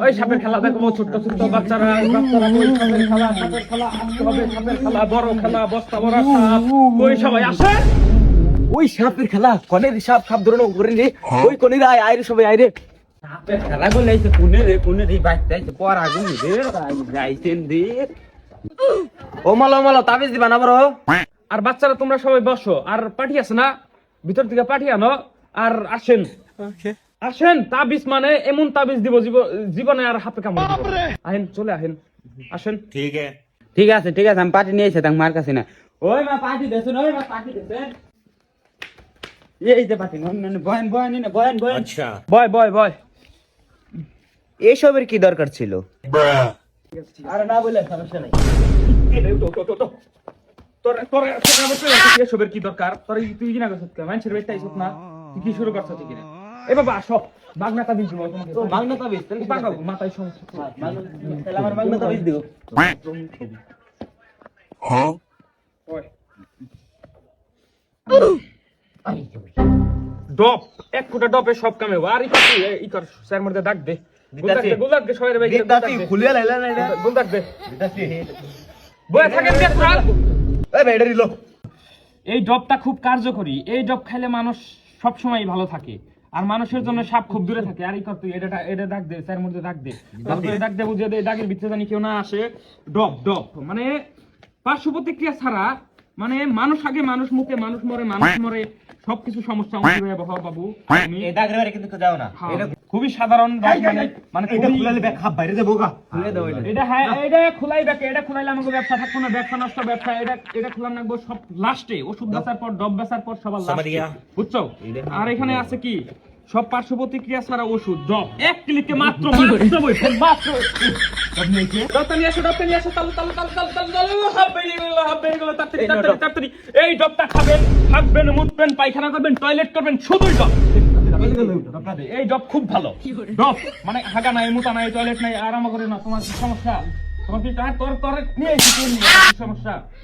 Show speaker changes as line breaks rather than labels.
ওই সাপের খেলা দেখো, ছোট্ট ছোট্ট বাচ্চারা ওই সাপের খেলা আসতে হবে, সাপের খেলা, বড় খেলা, বস্তা ভরা সাপ, ওই সবাই আসে।
ওই সাপের খেলা কনের সাপ সাপ ধরনো করে রে, ওই কনের আয় আয় রে সবাই আয় রে। সাপের খেলা গুলো এইছে কোনে রে বাইতে আইছে পর আগুন রে যাইছেন রে। ও মালা তাবিজ দিবা না বড়।
আর বাচ্চারা তোমরা সবাই বসো, আর পার্টি আছে না, ভিতর থেকে পার্টি আনো, আর আসেন আসেন। তাবিজ মানে এমন তাবিজ দিব জীবনে আর হাতে কামড় দিব। আহেন, চলে আহেন, আসেন।
ঠিক আছে আমি পার্টি নিয়ে এসে তাং মার কাছে না। ওই মা পার্টি দেছেন, ওই মা পার্টি দেছেন। এই যে পার্টি নন বয়ন
अच्छा
বয় বয় বয়।
এসবের কি দরকার ছিল?
আরে না বলে সমস্যা নাই। তোর তোর এসবের কি দরকার? তোর তুই কি না করছিস? মানুষের বেশটা আইসত না, তুই কি শুরু করছিস ঠিক না? এ বাবা আসো, বাগনা তাবিজ দিব তোমাকে।
বাংলা তাবিজ তাহলে
বাগাও, মাথায় সমস্যা।
তাহলে আমার বাংলা তাবিজ দিও।
ওই ডপ, এক ফুটা ডপে সব কামে আর ই কর স্যার মধ্যে ডাক দে, গুলদাক দে সবাই ভাই,
দিতাছি খুলিয়া লাইলা না এটা।
গুলদাক দে।
দিতাছি
বয়ে থাকেন কে স্যার?
এই ব্যাটারি লো।
এই ডবটা খুব কার্যকরী, এই ডব খাইলে মানুষ সব সময় ভালো থাকে, আর মানুষের জন্য সাপ খুব দূরে থাকে। আর ই কর তুই এটা ডাক দে, স্যার মধ্যে ডাক দে, ডাক দে, বুঝিয়ে দে, ডাকের ভিতরে জানি কেউ না আসে। ডব ডব মানে পার্শ্ব প্রতিক্রিয়া ছাড়া, মানে মানুষ আগে, মানুষ মুখে, মানুষ মরে সবকিছু সমস্যা বাবু।
এই দাগরে কিন্তু যাও না।
এটা খুবই সাধারণ ডব, মানে
এটা খুলালে ব্যাগ খাপ বাইরে যাবো গা। খুলে দাও এটা।
এটা হ্যাঁ, এটা খুলাই ব্যাকে, এটা খুলাইলে আমাকে ব্যবসা থাকবো না, ব্যবসা নষ্ট, ব্যবসা এটা খোলা রাখবো সব লাস্টে, ওষুধ বেচার পর, ডব বেচার পর সবার লাস্টে, বুঝছো? আর এখানে আছে কি সব পার্শ্ব প্রতিক্রিয়া ছাড়া ওষুধ, ডব এক ক্লিকে মাত্র তাড়াতাড়ি এই ডবটা খাবেন, থাকবেন, মুতবেন, পায়খানা করবেন, টয়লেট করবেন, শুধুই ডব। এই ডব খুব ভালো ডব, মানে হাগা নাই, মুতা নাই, টয়লেট নাই, আরাম করে না। তোমার কি সমস্যা? তোমার কি তোর নিয়ে এসেছি, সমস্যা?